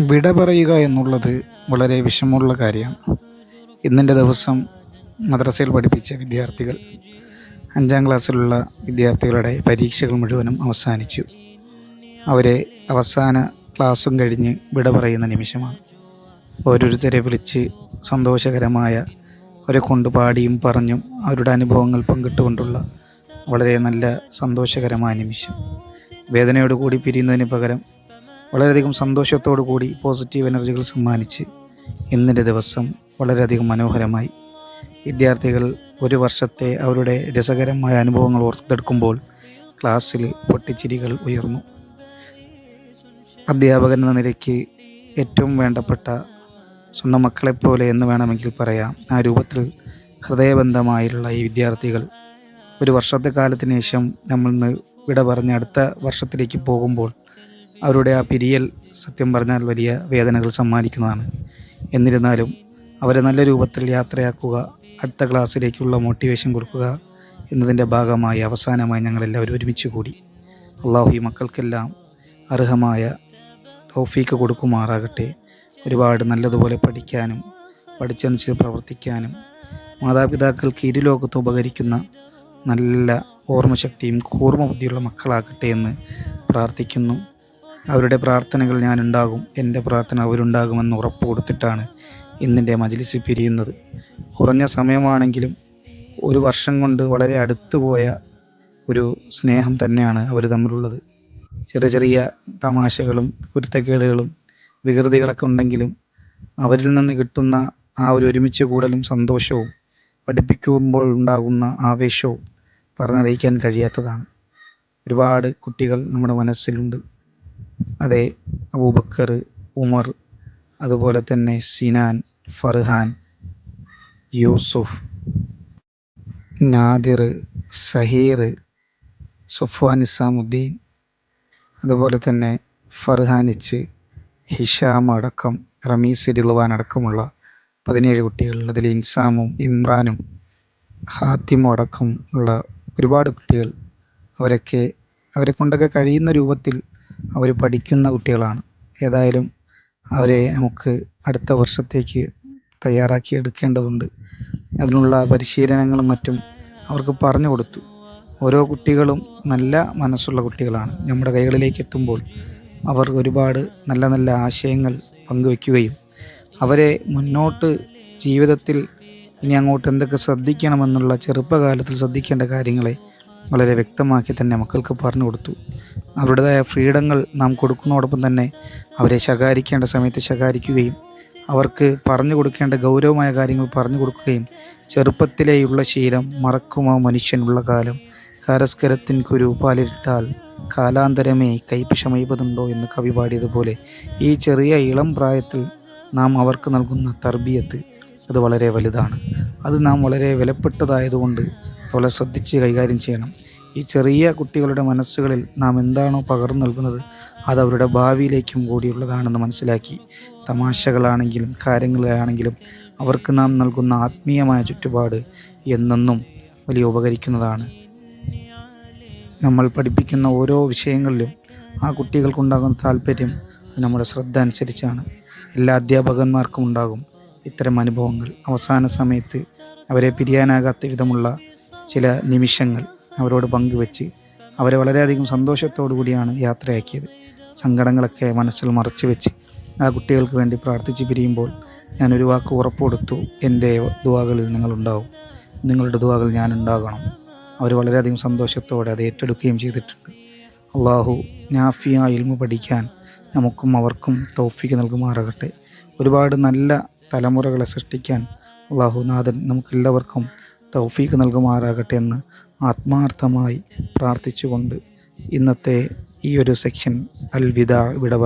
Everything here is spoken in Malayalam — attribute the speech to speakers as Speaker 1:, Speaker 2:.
Speaker 1: വിട പറയുക എന്നുള്ളത് വളരെ വിഷമമുള്ള കാര്യമാണ്. ഇന്നിൻ്റെ ദിവസം മദ്രസയിൽ പഠിപ്പിച്ച വിദ്യാർത്ഥികൾ, 5ാം ക്ലാസ്സിലുള്ള വിദ്യാർത്ഥികളുടെ പരീക്ഷകൾ മുഴുവനും അവസാനിച്ചു. അവരെ അവസാന ക്ലാസ്സും കഴിഞ്ഞ് വിട പറയുന്ന നിമിഷമാണ്. ഓരോരുത്തരെ വിളിച്ച് സന്തോഷകരമായ അവരെ കൊണ്ട് പാടിയും പറഞ്ഞും അവരുടെ അനുഭവങ്ങൾ പങ്കിട്ടുകൊണ്ടുള്ള വളരെ നല്ല സന്തോഷകരമായ നിമിഷം. വേദനയോടുകൂടി പിരിയുന്നതിന് പകരം വളരെയധികം സന്തോഷത്തോടു കൂടി പോസിറ്റീവ് എനർജികൾ സമ്മാനിച്ച് ഇന്നത്തെ ദിവസം വളരെയധികം മനോഹരമായി. വിദ്യാർത്ഥികൾ ഒരു വർഷത്തെ അവരുടെ രസകരമായ അനുഭവങ്ങൾ ഓർത്തെടുക്കുമ്പോൾ ക്ലാസ്സിൽ പൊട്ടിച്ചിരികൾ ഉയർന്നു. അധ്യാപകൻ എന്ന നിലയ്ക്ക് ഏറ്റവും വേണ്ടപ്പെട്ട സ്വന്തം മക്കളെപ്പോലെ എന്ന് വേണമെങ്കിൽ പറയാം. ആ രൂപത്തിൽ ഹൃദയബന്ധമായുള്ള ഈ വിദ്യാർത്ഥികൾ ഒരു വർഷത്തെ കാലത്തിന് ശേഷം നമ്മൾ വിട പറഞ്ഞ് അടുത്ത വർഷത്തിലേക്ക് പോകുമ്പോൾ അവരുടെ ആ പിരിയൽ സത്യം പറഞ്ഞാൽ വലിയ വേദനകൾ സമ്മാനിക്കുന്നതാണ്. എന്നിരുന്നാലും അവരെ നല്ല രൂപത്തിൽ യാത്രയാക്കുക, അടുത്ത ക്ലാസ്സിലേക്കുള്ള മോട്ടിവേഷൻ കൊടുക്കുക എന്നതിൻ്റെ ഭാഗമായി അവസാനമായി ഞങ്ങളെല്ലാവരും ഒരുമിച്ച് കൂടി. അള്ളാഹു ഈ മക്കൾക്കെല്ലാം അർഹമായ തൗഫീക്ക് കൊടുക്കുമാറാകട്ടെ. ഒരുപാട് നല്ലതുപോലെ പഠിക്കാനും പഠിച്ചനുസരിച്ച് പ്രവർത്തിക്കാനും മാതാപിതാക്കൾക്ക് ഇരുലോകത്ത് ഉപകരിക്കുന്ന നല്ല ഓർമ്മശക്തിയും കൂർമ്മ ബുദ്ധിയുള്ള മക്കളാകട്ടെ എന്ന് പ്രാർത്ഥിക്കുന്നു. അവരുടെ പ്രാർത്ഥനകൾ ഞാനുണ്ടാകും, എൻ്റെ പ്രാർത്ഥന അവരുണ്ടാകുമെന്ന് ഉറപ്പ് കൊടുത്തിട്ടാണ് ഇന്നിൻ്റെ മജ്‌ലിസ് പിരിയുന്നത്. കുറഞ്ഞ സമയമാണെങ്കിലും ഒരു വർഷം കൊണ്ട് വളരെ അടുത്തുപോയ ഒരു സ്നേഹം തന്നെയാണ് അവർ തമ്മിലുള്ളത്. ചെറിയ ചെറിയ തമാശകളും കുരുത്തക്കേടുകളും വികൃതികളൊക്കെ ഉണ്ടെങ്കിലും അവരിൽ നിന്ന് കിട്ടുന്ന ആ ഒരു ഒരുമിച്ച് കൂടലും സന്തോഷവും പഠിപ്പിക്കുമ്പോൾ ഉണ്ടാകുന്ന ആവേശവും പറഞ്ഞറിയിക്കാൻ കഴിയാത്തതാണ്. ഒരുപാട് കുട്ടികൾ നമ്മുടെ മനസ്സിലുണ്ട്. അതെ, അബൂബക്കർ, ഉമർ, അതുപോലെ തന്നെ സിനാൻ, ഫർഹാൻ, യൂസുഫ്, നാദിർ, സഹീർ, സുഫ്വാൻ നിസാമുദ്ദീൻ, അതുപോലെ തന്നെ ഫർഹാനിച്ച്, ഹിഷാം അടക്കം റമീസ് റിദ്വാൻ അടക്കമുള്ള 17 കുട്ടികൾ. അതിൽ ഇൻസാമും ഇമ്രാനും ഹാത്തിമും അടക്കം ഉള്ള ഒരുപാട് കുട്ടികൾ. അവരെ കൊണ്ടൊക്കെ കഴിയുന്ന രൂപത്തിൽ അവർ പഠിക്കുന്ന കുട്ടികളാണ്. ഏതായാലും അവരെ നമുക്ക് അടുത്ത വർഷത്തേക്ക് തയ്യാറാക്കി എടുക്കേണ്ടതുണ്ട്. അതിനുള്ള പരിശീലനങ്ങളും മറ്റും അവർക്ക് പറഞ്ഞു കൊടുത്തു. ഓരോ കുട്ടികളും നല്ല മനസ്സുള്ള കുട്ടികളാണ്. നമ്മുടെ കൈകളിലേക്ക് എത്തുമ്പോൾ അവർ ഒരുപാട് നല്ല നല്ല ആശയങ്ങൾ പങ്കുവയ്ക്കുകയും അവരെ മുന്നോട്ട് ജീവിതത്തിൽ ഇനി അങ്ങോട്ട് എന്തൊക്കെ ശ്രദ്ധിക്കണമെന്നുള്ള ചെറുപ്പകാലത്തിൽ ശ്രദ്ധിക്കേണ്ട കാര്യങ്ങളെ വളരെ വ്യക്തമാക്കി തന്നെ മക്കൾക്ക് പറഞ്ഞു കൊടുത്തു. അവരുടേതായ ഫ്രീഡങ്ങൾ നാം കൊടുക്കുന്നതോടൊപ്പം തന്നെ അവരെ ശകാരിക്കേണ്ട സമയത്ത് ശകാരിക്കുകയും അവർക്ക് പറഞ്ഞു കൊടുക്കേണ്ട ഗൗരവമായ കാര്യങ്ങൾ പറഞ്ഞു കൊടുക്കുകയും ചെറുപ്പത്തിലേയുള്ള ശീലം മറക്കുമോ മനുഷ്യനുള്ള കാലം, കാരസ്കരത്തിൻ കുരു പാലിട്ടാൽ കാലാന്തരമേ കയ്പ് ശമയിപ്പതുണ്ടോ എന്ന് കവി പാടിയതുപോലെ ഈ ചെറിയ ഇളം പ്രായത്തിൽ നാം അവർക്ക് നൽകുന്ന തർബിയത്ത് അത് വളരെ വലുതാണ്. അത് നാം വളരെ വിലപ്പെട്ടതായതുകൊണ്ട് വളരെ ശ്രദ്ധിച്ച് കൈകാര്യം ചെയ്യണം. ഈ ചെറിയ കുട്ടികളുടെ മനസ്സുകളിൽ നാം എന്താണോ പകർന്നു നൽകുന്നത് അത് അവരുടെ ഭാവിയിലേക്കും കൂടിയുള്ളതാണെന്ന് മനസ്സിലാക്കി തമാശകളാണെങ്കിലും കാര്യങ്ങളാണെങ്കിലും അവർക്ക് നാം നൽകുന്ന ആത്മീയമായ ചുറ്റുപാട് എന്നെന്നും വലിയ ഉപകരിക്കുന്നതാണ്. നമ്മൾ പഠിപ്പിക്കുന്ന ഓരോ വിഷയങ്ങളിലും ആ കുട്ടികൾക്കുണ്ടാകുന്ന താല്പര്യം നമ്മുടെ ശ്രദ്ധ അനുസരിച്ചാണ്. എല്ലാ അധ്യാപകന്മാർക്കും ഉണ്ടാകും ഇത്തരം അനുഭവങ്ങൾ. അവസാന സമയത്ത് അവരെ പിരിയാനാകാത്ത വിധമുള്ള ചില നിമിഷങ്ങൾ അവരോട് പങ്കുവെച്ച് അവരെ വളരെയധികം സന്തോഷത്തോടു കൂടിയാണ് യാത്രയാക്കിയത്. സങ്കടങ്ങളൊക്കെ മനസ്സിൽ മറച്ചു വെച്ച് ആ കുട്ടികൾക്ക് വേണ്ടി പ്രാർത്ഥിച്ച് പിരിയുമ്പോൾ ഞാനൊരു വാക്ക് ഉറപ്പ് കൊടുത്തു, എൻ്റെ ദുആകളിൽ നിങ്ങളുണ്ടാവും, നിങ്ങളുടെ ദുആകൾ ഞാനുണ്ടാകണം. അവർ വളരെയധികം സന്തോഷത്തോടെ അത് ഏറ്റെടുക്കുകയും ചെയ്തിട്ടുണ്ട്. അള്ളാഹു നാഫിയായ ഇൽമു പഠിക്കാൻ നമുക്കും അവർക്കും തൗഫീക്ക് നൽകുമാറാകട്ടെ. ഒരുപാട് നല്ല തലമുറകളെ സൃഷ്ടിക്കാൻ അള്ളാഹു നാഥൻ നമുക്കെല്ലാവർക്കും തൗഫീക്ക് നൽകുമാറാകട്ടെ എന്ന് ആത്മാർത്ഥമായി പ്രാർത്ഥിച്ചുകൊണ്ട് ഇന്നത്തെ ഈ ഒരു സെക്ഷൻ വിട പറയും.